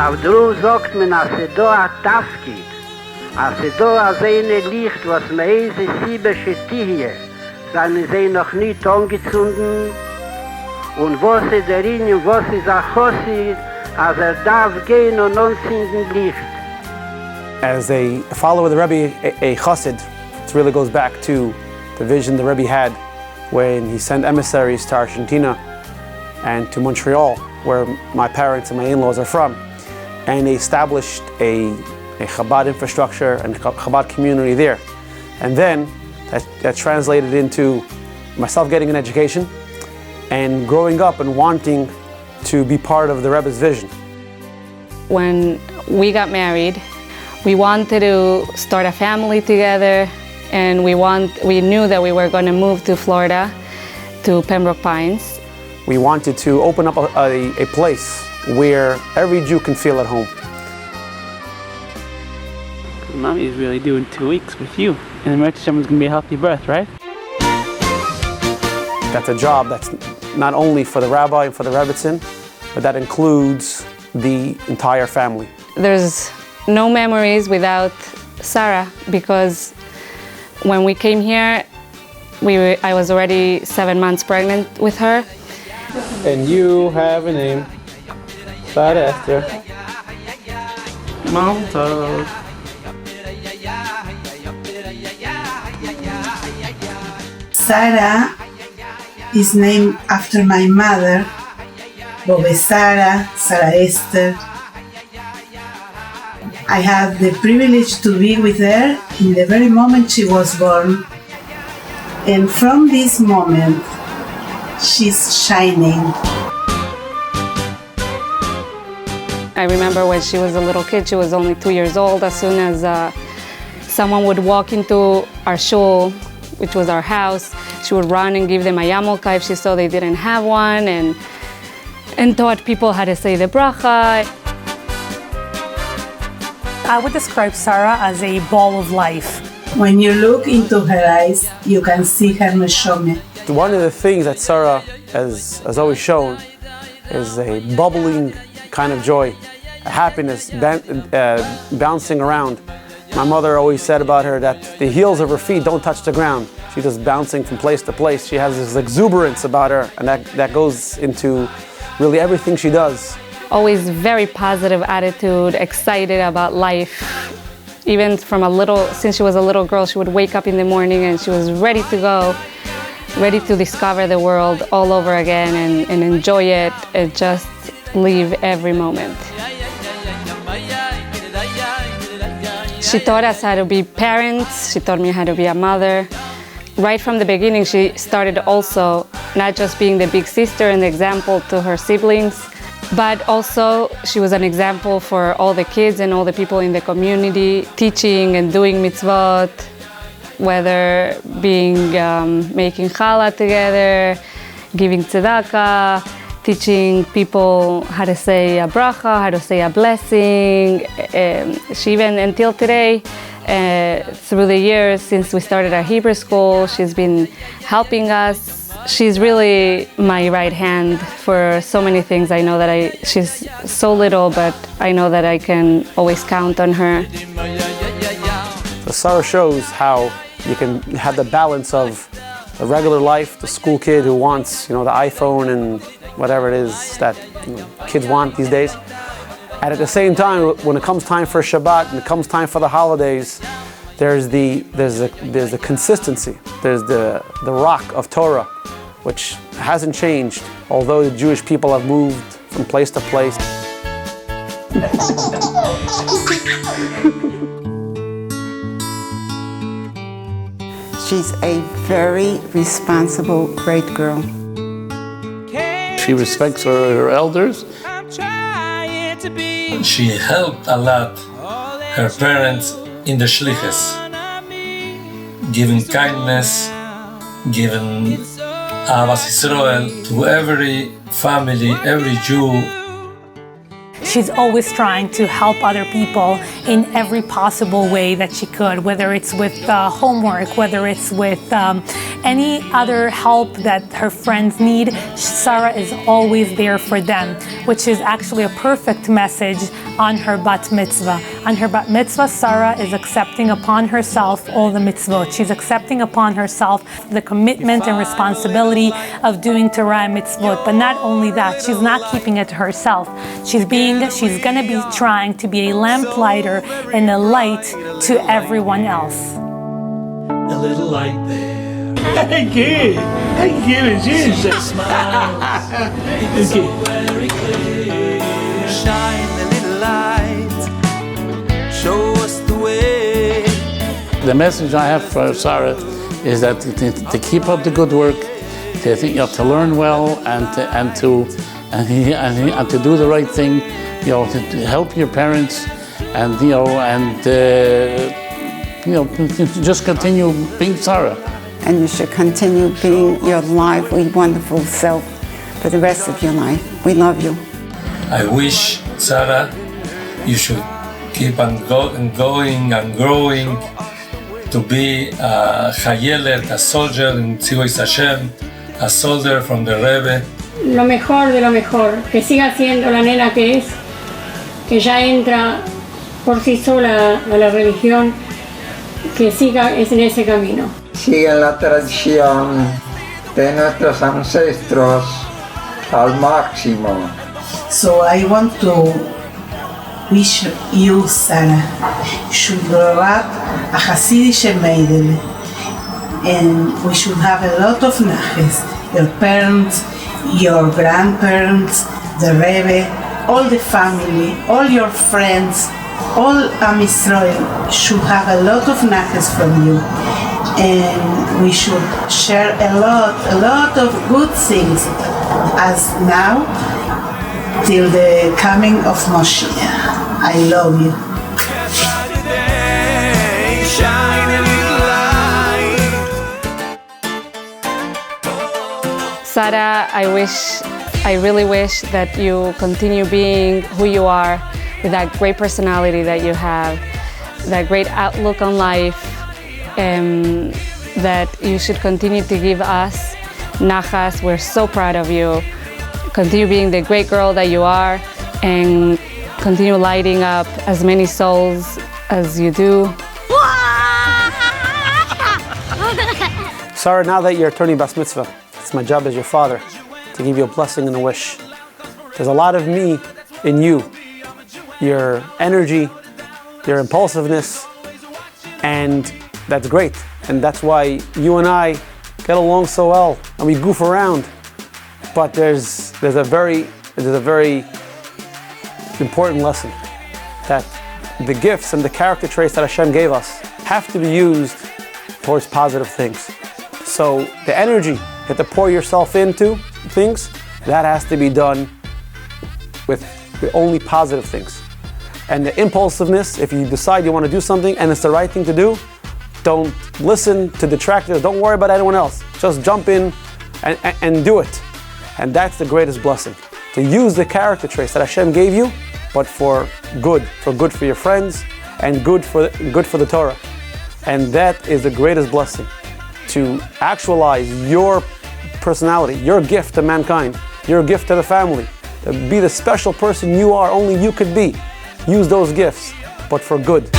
Aber du sagst mir, dass sie da ein Tafkid, als sie da eine Licht, was mir ist, siebische Tihie, sind sie noch nicht angezündet. Und was ist darin, was ist ein Chossid, als darf gehen und anzünden Licht. As a follower of the Rebbe, a chassid, it really goes back to the vision the Rebbe had when he sent emissaries to Argentina and to Montreal, where my parents and my in-laws are from. And they established a Chabad infrastructure and a Chabad community there. And then that translated into myself getting an education and growing up and wanting to be part of the Rebbe's vision. When we got married, we wanted to start a family together, and we knew that we were going to move to Florida, to Pembroke Pines. We wanted to open up a place where every Jew can feel at home. Mommy's really doing 2 weeks with you, and the Mitzvah is going to be a healthy birth, right? That's a job that's not only for the rabbi and for the rebbitzin, but that includes the entire family. There's no memories without Sarah, because when we came here, I was already 7 months pregnant with her. And you have a name, Sarah Esther. Malta. Sarah is named after my mother, Bobe Sarah Esther. I had the privilege to be with her in the very moment she was born. And from this moment, she's shining. I remember when she was a little kid, she was only 2 years old. As soon as someone would walk into our shul, which was our house, she would run and give them a yarmulke if she saw they didn't have one, and taught people how to say the bracha. I would describe Sarah as a ball of life. When you look into her eyes, you can see her neshama. One of the things that Sarah has always shown is a bubbling kind of joy, a happiness bouncing around. My mother always said about her that the heels of her feet don't touch the ground. She's just bouncing from place to place. She has this exuberance about her, and that goes into really everything she does. Always very positive attitude, excited about life. Even since she was a little girl, she would wake up in the morning and she was ready to go, ready to discover the world all over again and enjoy it and just live every moment. She taught us how to be parents. She taught me how to be a mother. Right from the beginning, she started also not just being the big sister and the example to her siblings, but also she was an example for all the kids and all the people in the community, teaching and doing mitzvot, whether being making challah together, giving tzedakah, teaching people how to say a bracha, how to say a blessing. She even, until today, through the years since we started our Hebrew school, she's been helping us. She's really my right hand for so many things. I know that she's so little, but I know that I can always count on her. So Sarah shows how you can have the balance of a regular life, the school kid who wants, the iPhone and whatever it is that kids want these days. And at the same time, when it comes time for Shabbat and it comes time for the holidays, there's the consistency. There's the rock of Torah, which hasn't changed, although the Jewish people have moved from place to place. She's a very responsible, great girl. She respects her elders. She helped a lot her parents in the shlichus, giving kindness, giving Ahavas Yisrael to every family, every Jew. She's always trying to help other people in every possible way that she could, whether it's with homework, whether it's with any other help that her friends need. Sarah is always there for them, which is actually a perfect message on her bat mitzvah. On her bat mitzvah, Sarah is accepting upon herself all the mitzvot. She's accepting upon herself the commitment and responsibility of doing Torah and mitzvot. But not only that, she's not keeping it to herself. She's gonna be trying to be a lamplighter and a light to everyone else. A little light there. Thank you, Jesus. Very clear. Shine a little light. Show us the way. The message I have for Sarah is that to keep up the good work, to learn well, and to do the right thing, to help your parents, and just continue being Sarah. And you should continue being your lively, wonderful self for the rest of your life. We love you. I wish, Sarah, you should keep on going and growing to be a chayelet, a soldier in Tzivos Hashem, a soldier from the Rebbe. Lo mejor de lo mejor, que siga siendo la nena que es, que ya entra por sí sola a la religión, que siga en ese camino. Sigue la tradición de nuestros ancestros al máximo. So I want to wish you, Sarah, should grow up a Hasidic maiden, and we should have a lot of naches. Your parents, your grandparents, the Rebbe, all the family, all your friends, all Am Yisrael should have a lot of naches from you. And we should share a lot of good things as now till the coming of Moshiach. I love you. Sarah, I really wish that you continue being who you are, with that great personality that you have, that great outlook on life, that you should continue to give us nachas. We're so proud of you. Continue being the great girl that you are, and continue lighting up as many souls as you do. Sarah, now that you're turning bas mitzvah, it's my job as your father to give you a blessing and a wish. There's a lot of me in you, your energy, your impulsiveness, and that's great. And that's why you and I get along so well and we goof around. But there's a very important lesson, that the gifts and the character traits that Hashem gave us have to be used towards positive things. So the energy you have to pour yourself into things, that has to be done with only positive things. And the impulsiveness, if you decide you want to do something and it's the right thing to do, don't listen to detractors, don't worry about anyone else. Just jump in and do it. And that's the greatest blessing. To use the character traits that Hashem gave you, but for good for your friends, and good for the Torah. And that is the greatest blessing. To actualize your personality, your gift to mankind, your gift to the family, to be the special person you are, only you could be. Use those gifts, but for good.